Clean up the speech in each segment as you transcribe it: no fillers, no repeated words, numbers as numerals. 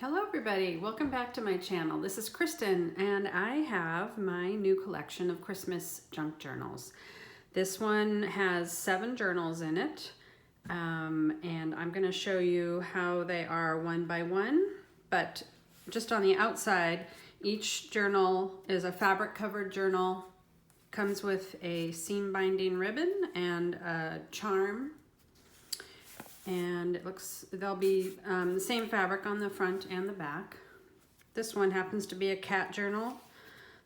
Hello everybody, welcome back to my channel. This is Kristen and I have my new collection of Christmas junk journals. This one has 7 journals in it and I'm going to show you how they are one by one, but just on the outside, each journal is a fabric covered journal, comes with a seam binding ribbon and a charm. And it looks, there'll be the same fabric on the front and the back. This one happens to be a cat journal.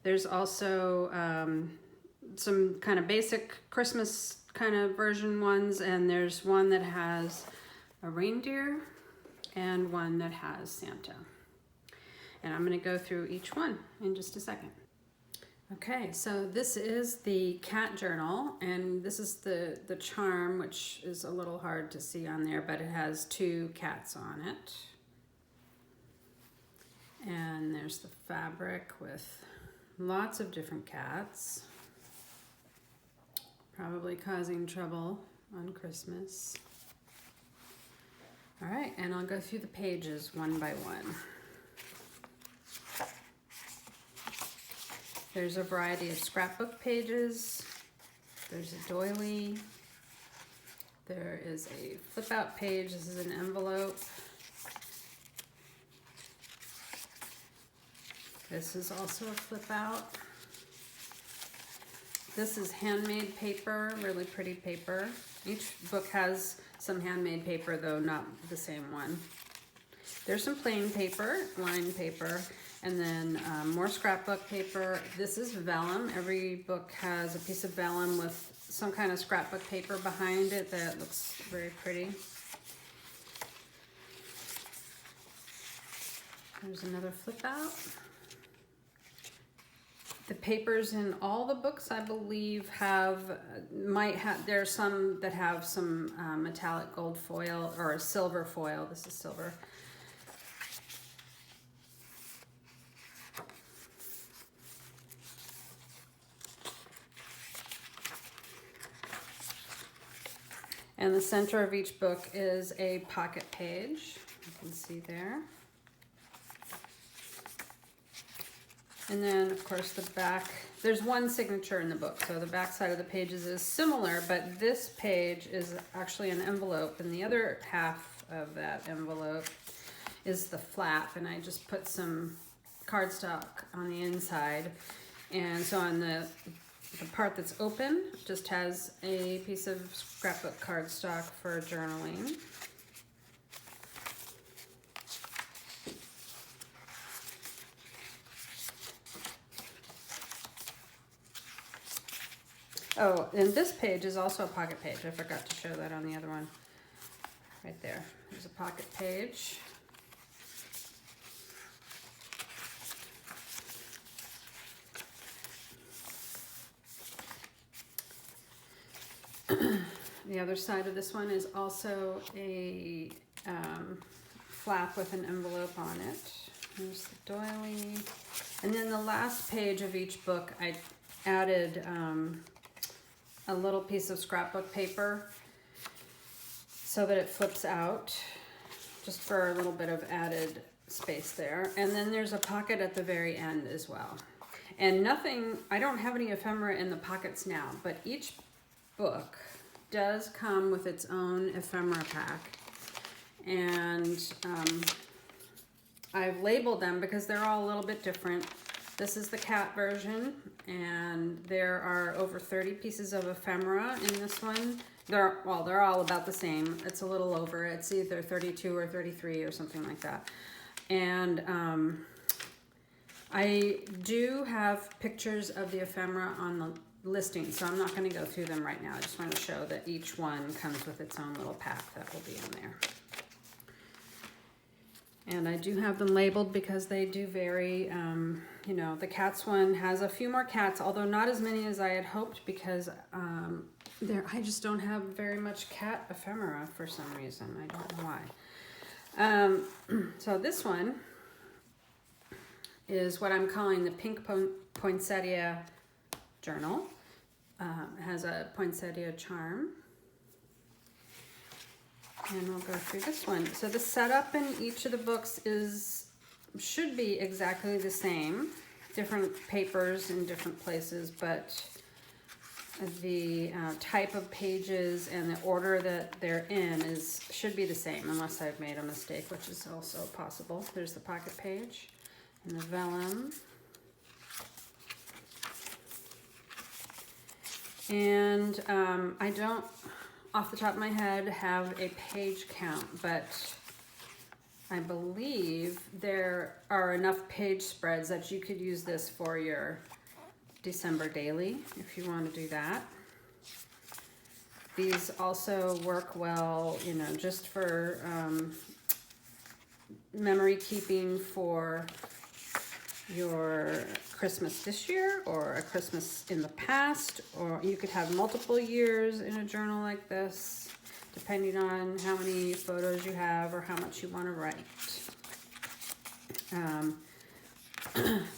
There's also some kind of basic Christmas kind of version ones, and there's one that has a reindeer and one that has Santa. And I'm going to go through each one in just a second. Okay, so this is the cat journal, and this is the charm, which is a little hard to see on there, but it has 2 cats on it. And there's the fabric with lots of different cats, probably causing trouble on Christmas. All right, and I'll go through the pages one by one. There's a variety of scrapbook pages. There's a doily. There is a flip out page. This is an envelope. This is also a flip out. This is handmade paper, really pretty paper. Each book has some handmade paper, though not the same one. There's some plain paper, lined paper. And then more scrapbook paper. This is vellum. Every book has a piece of vellum with some kind of scrapbook paper behind it that looks very pretty. There's another flip out. The papers in all the books, I believe, there's some that have some metallic gold foil or silver foil. This is silver. And the center of each book is a pocket page, you can see there. And then, of course, the back, there's one signature in the book, so the back side of the pages is similar, but this page is actually an envelope, and the other half of that envelope is the flap, and I just put some cardstock on the inside. And so on the part that's open just has a piece of scrapbook cardstock for journaling. Oh, and this page is also a pocket page. I forgot to show that on the other one. Right there. There's a pocket page. The other side of this one is also a flap with an envelope on it. There's the doily. And then the last page of each book, I added a little piece of scrapbook paper so that it flips out, just for a little bit of added space there. And then there's a pocket at the very end as well. And I don't have any ephemera in the pockets now, but each book does come with its own ephemera pack, and I've labeled them because they're all a little bit different. This is the cat version, and there are over 30 pieces of ephemera in this one. They're all about the same. It's a little over. It's either 32 or 33 or something like that. And I do have pictures of the ephemera on the listing, so I'm not going to go through them right now. I just want to show that each one comes with its own little pack that will be in there. And I do have them labeled because they do vary. You know, the cats one has a few more cats, although not as many as I had hoped, because I just don't have very much cat ephemera for some reason. I don't know why. So this one is what I'm calling the Pink Poinsettia journal. It has a poinsettia charm. And we'll go through this one. So the setup in each of the books is should be exactly the same, different papers in different places, but the type of pages and the order that they're in should be the same, unless I've made a mistake, which is also possible. There's the pocket page and the vellum. And I don't, off the top of my head, have a page count, but I believe there are enough page spreads that you could use this for your December daily if you want to do that. These also work well, you know, just for memory keeping for your Christmas this year or a Christmas in the past, or you could have multiple years in a journal like this, depending on how many photos you have or how much you want to write.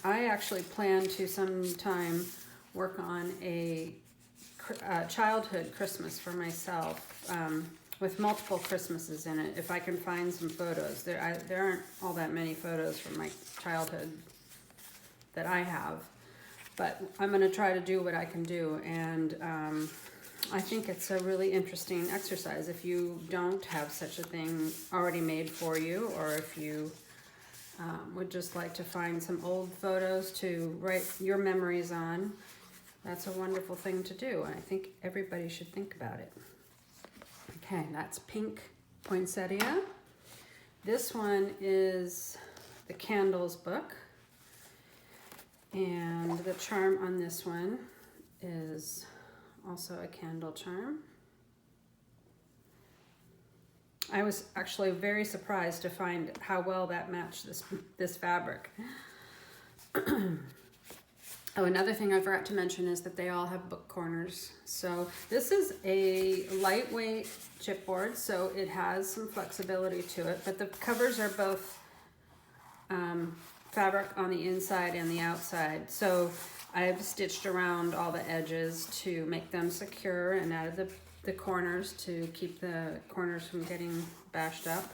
I actually plan to sometime work on a childhood Christmas for myself, with multiple Christmases in it, if I can find some photos. There aren't all that many photos from my childhood that I have, but I'm going to try to do what I can do, and I think it's a really interesting exercise if you don't have such a thing already made for you, or if you would just like to find some old photos to write your memories on. That's a wonderful thing to do, and I think everybody should think about it. Okay, that's pink poinsettia. This one is the Candles book, and the charm on this one is also a candle charm. I was actually very surprised to find how well that matched this fabric. Oh, another thing I forgot to mention is that they all have book corners. So this is a lightweight chipboard, so it has some flexibility to it, but the covers are both fabric on the inside and the outside. So I've stitched around all the edges to make them secure and added the corners to keep the corners from getting bashed up.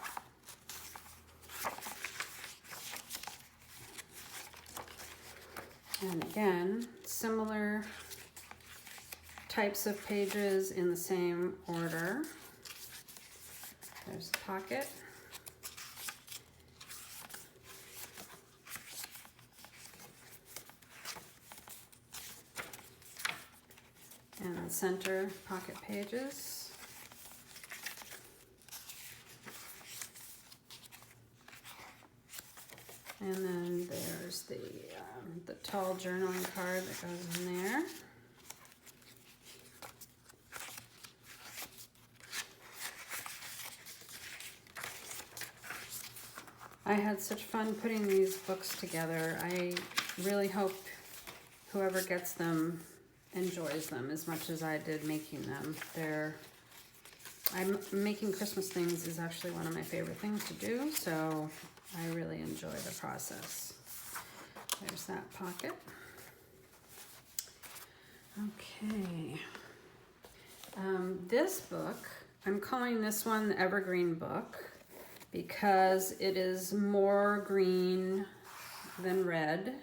And again, similar types of pages in the same order. There's the pocket. And the center pocket pages. And then there's the tall journaling card that goes in there. I had such fun putting these books together. I really hope whoever gets them enjoys them as much as I did making them. Making Christmas things is actually one of my favorite things to do, so I really enjoy the process. There's that pocket. Okay. This book, I'm calling this one the Evergreen book because it is more green than red.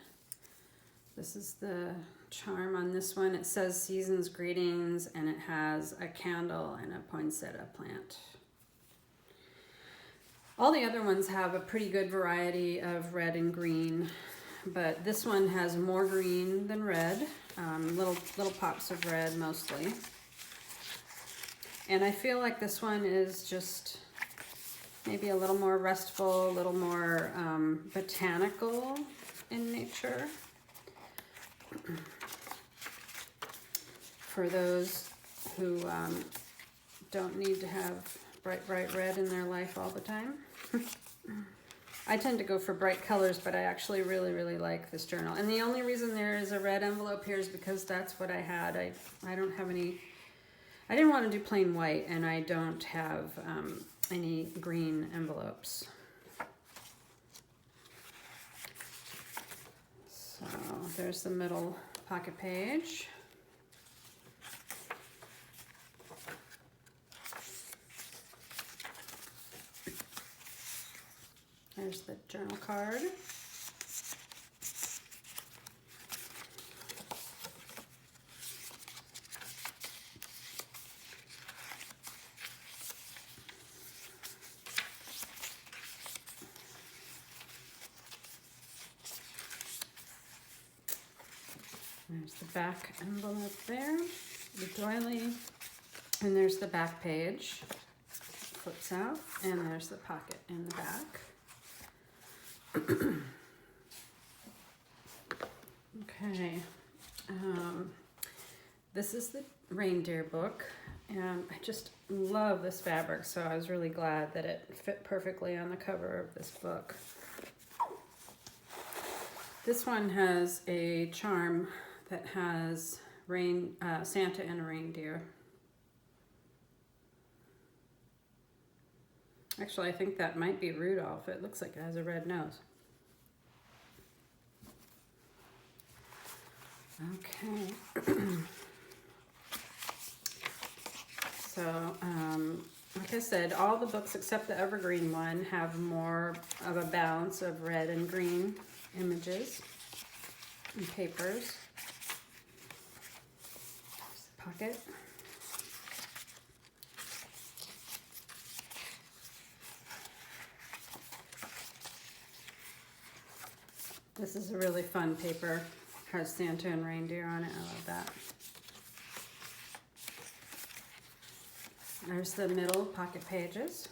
This is the charm on this one. It says Season's Greetings, and it has a candle and a poinsettia plant. All the other ones have a pretty good variety of red and green, but this one has more green than red, little pops of red mostly. And I feel like this one is just maybe a little more restful, a little more botanical in nature. For those who don't need to have bright red in their life all the time. I tend to go for bright colors, but I actually really like this journal. And the only reason there is a red envelope here is because that's what I had. I don't have any, I didn't want to do plain white, and I don't have any green envelopes. So there's the middle pocket page. There's the journal card. There's the back envelope there, the doily, and there's the back page. Flips out, and there's the pocket in the back. Okay, this is the reindeer book, and I just love this fabric, so I was really glad that it fit perfectly on the cover of this book. This one has a charm that has Santa and a reindeer. Actually, I think that might be Rudolph. It looks like it has a red nose. Okay. So, like I said, all the books except the Evergreen one have more of a balance of red and green images and papers. There's the pocket. This is a really fun paper. Has Santa and reindeer on it. I love that. There's the middle pocket pages.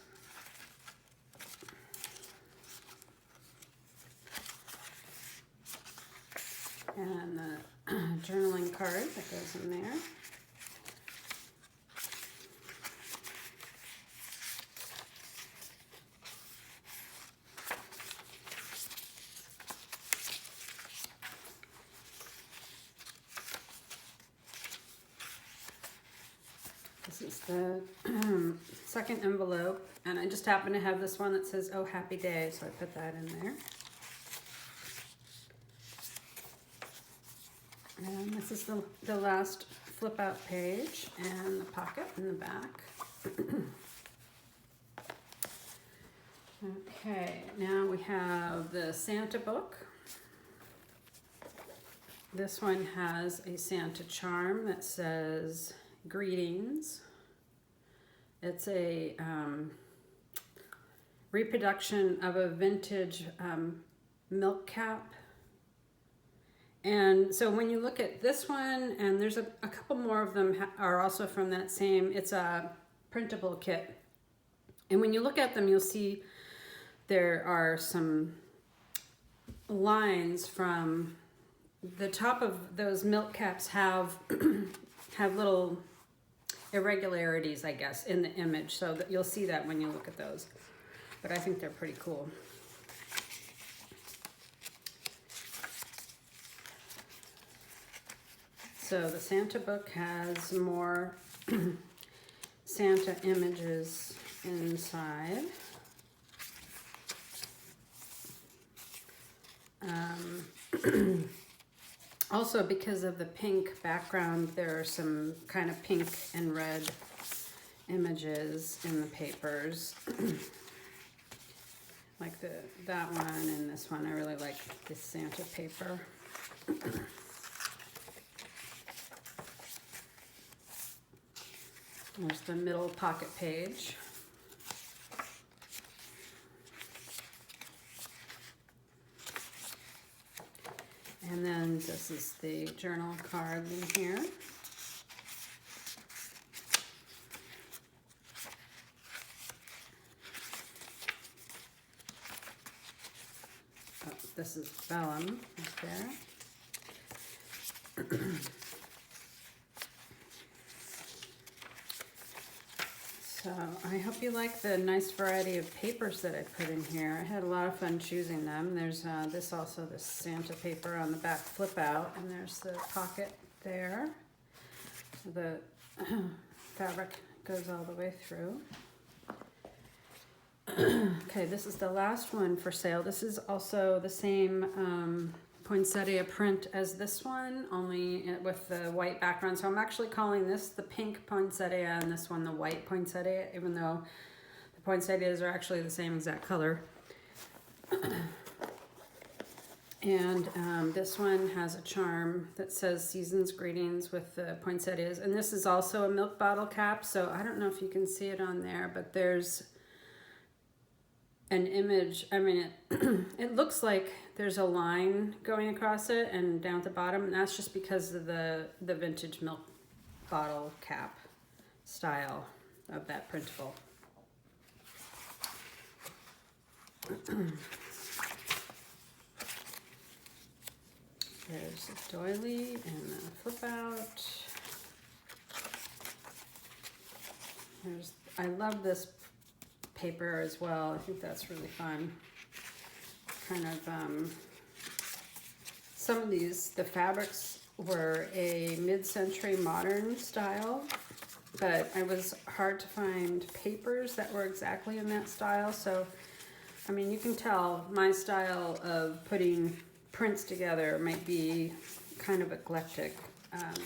And the journaling card that goes in there. This is the second envelope, and I just happen to have this one that says, "Oh, happy day," so I put that in there. And this is the last flip out page and the pocket in the back. Okay, now we have the Santa book. This one has a Santa charm that says, "Greetings." It's a reproduction of a vintage milk cap. And so when you look at this one, and there's a couple more of them are also from that same, it's a printable kit. And when you look at them, you'll see there are some lines from the top of those milk caps have little irregularities, I guess, in the image, so that you'll see that when you look at those. But I think they're pretty cool. So the Santa book has more Santa images inside. Also, because of the pink background, there are some kind of pink and red images in the papers. Like that one and this one. I really like this Santa paper. There's the middle pocket page. And then this is the journal card in here. Oh, this is vellum right there. So I hope you like the nice variety of papers that I put in here. I had a lot of fun choosing them. There's this Santa paper on the back flip out, and there's the pocket there. The fabric goes all the way through. Okay, this is the last one for sale. This is also the same poinsettia print as this one, only with the white background. So I'm actually calling this the pink poinsettia and this one the white poinsettia, even though the poinsettias are actually the same exact color. And this one has a charm that says Season's Greetings with the poinsettias. And this is also a milk bottle cap, so I don't know if you can see it on there, but there's an image. I mean, it looks like there's a line going across it and down at the bottom, and that's just because of the vintage milk bottle cap style of that printable. There's a doily and a flip out. I love this paper as well. I think that's really fun. Kind of, some of these, the fabrics were a mid-century modern style, but it was hard to find papers that were exactly in that style. So, I mean, you can tell my style of putting prints together might be kind of eclectic,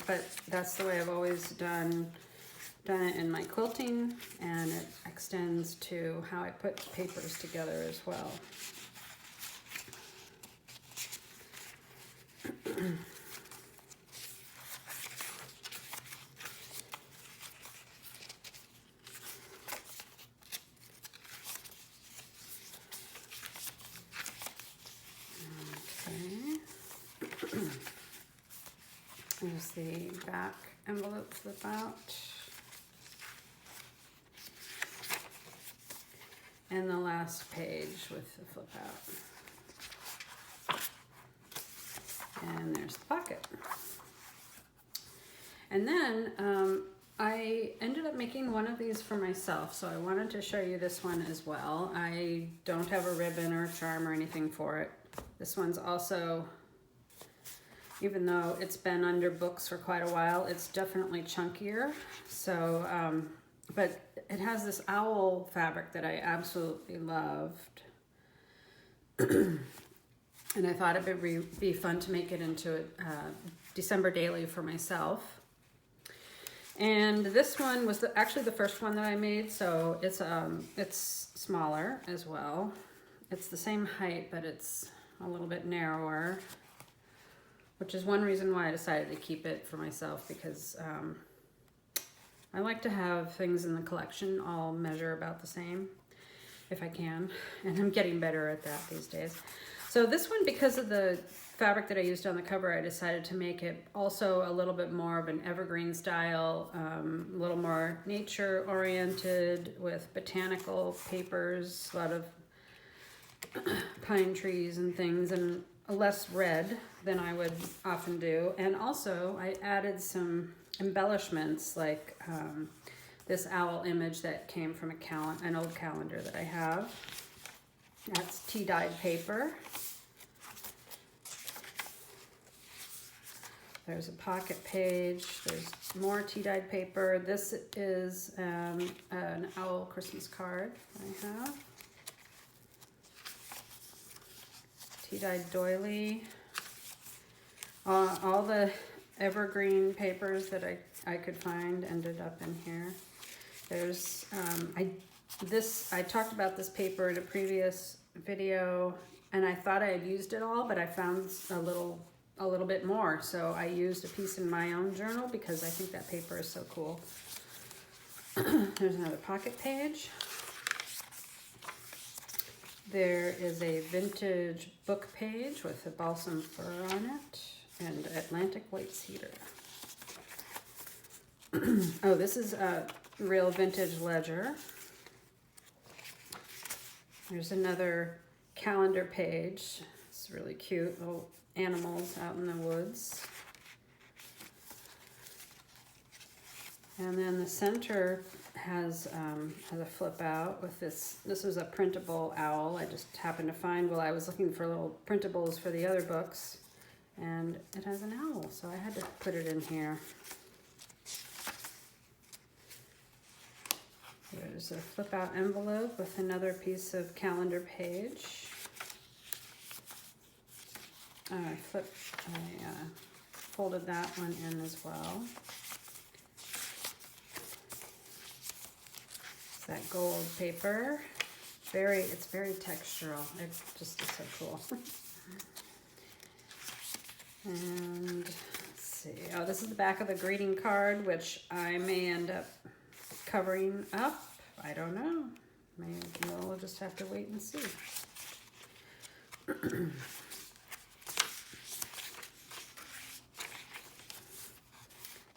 but that's the way I've always done it in my quilting, and it extends to how I put papers together as well. There's the back envelope flip out. And the last page with the flip out. And there's the pocket. And then I ended up making one of these for myself, so I wanted to show you this one as well. I don't have a ribbon or a charm or anything for it. This one's also, even though it's been under books for quite a while, it's definitely chunkier. So, but it has this owl fabric that I absolutely loved. And I thought it would be fun to make it into a December daily for myself. And this one was actually the first one that I made, so it's smaller as well. It's the same height, but it's a little bit narrower, which is one reason why I decided to keep it for myself, because I like to have things in the collection all measure about the same if I can, and I'm getting better at that these days. So this one, because of the fabric that I used on the cover, I decided to make it also a little bit more of an evergreen style, a little more nature oriented with botanical papers, a lot of pine trees and things, and less red than I would often do. And also I added some embellishments, like this owl image that came from an old calendar that I have. That's tea-dyed paper. There's a pocket page. There's more tea-dyed paper. This is an owl Christmas card I have. Tea-dyed doily. All the evergreen papers that I could find ended up in here. There's I talked about this paper in a previous video, and I thought I had used it all, but I found a little bit more, so I used a piece in my own journal because I think that paper is so cool. There's another pocket page. There is a vintage book page with a balsam fir on it and Atlantic white cedar. Oh, this is a real vintage ledger. There's another calendar page. It's really cute, little animals out in the woods. And then the center has a flip out with this. This was a printable owl I just happened to find while I was looking for little printables for the other books. And it has an owl, so I had to put it in here. There's a flip out envelope with another piece of calendar page. I folded that one in as well. It's that gold paper. it's very textural. It just is so cool. And let's see. Oh, this is the back of the greeting card, which I may end up covering up. I don't know. Maybe we'll just have to wait and see.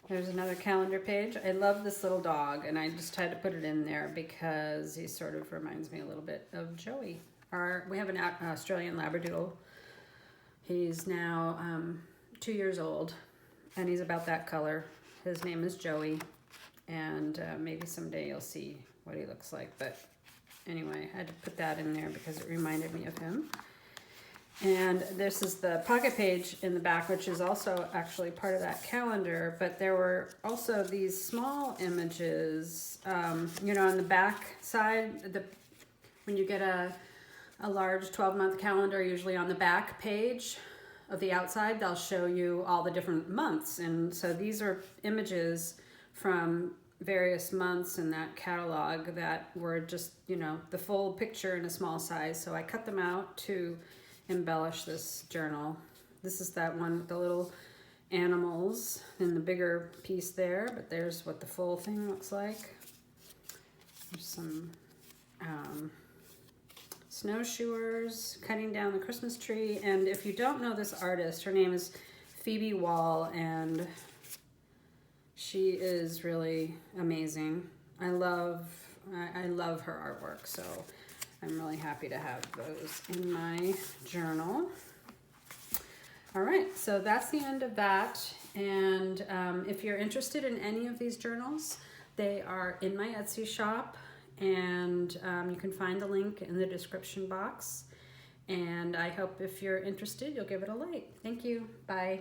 There's another calendar page. I love this little dog, and I just had to put it in there because he sort of reminds me a little bit of Joey. We have an Australian Labradoodle. He's now 2 years old, and he's about that color. His name is Joey, and maybe someday you'll see what he looks like. But anyway, I had to put that in there because it reminded me of him. And this is the pocket page in the back, which is also actually part of that calendar. But there were also these small images, you know, on the back side. When you get a large 12-month calendar, usually on the back page of the outside, they'll show you all the different months. And so these are images from various months in that catalog that were just, you know, the full picture in a small size. So I cut them out to embellish this journal. This is that one with the little animals in the bigger piece there, but there's what the full thing looks like. There's some snowshoers cutting down the Christmas tree. And if you don't know this artist, her name is Phoebe Wall, and she is really amazing. I love her artwork, so I'm really happy to have those in my journal. All right, so that's the end of that. And if you're interested in any of these journals, they are in my Etsy shop, and you can find the link in the description box. And I hope if you're interested, you'll give it a like. Thank you. Bye.